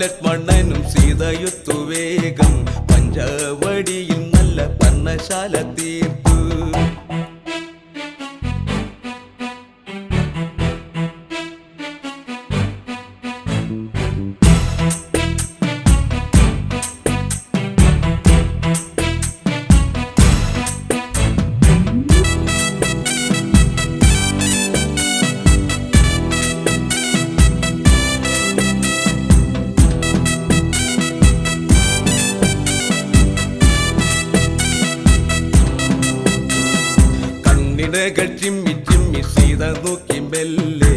ലക്ഷ്മണനും സീതയുത്തു വേഗം പഞ്ചവടിയിൽ നല്ല പർണശാല തീർത്തു. ചിമ്മി ചിമ്മി സീത നോക്കി മെല്ലെ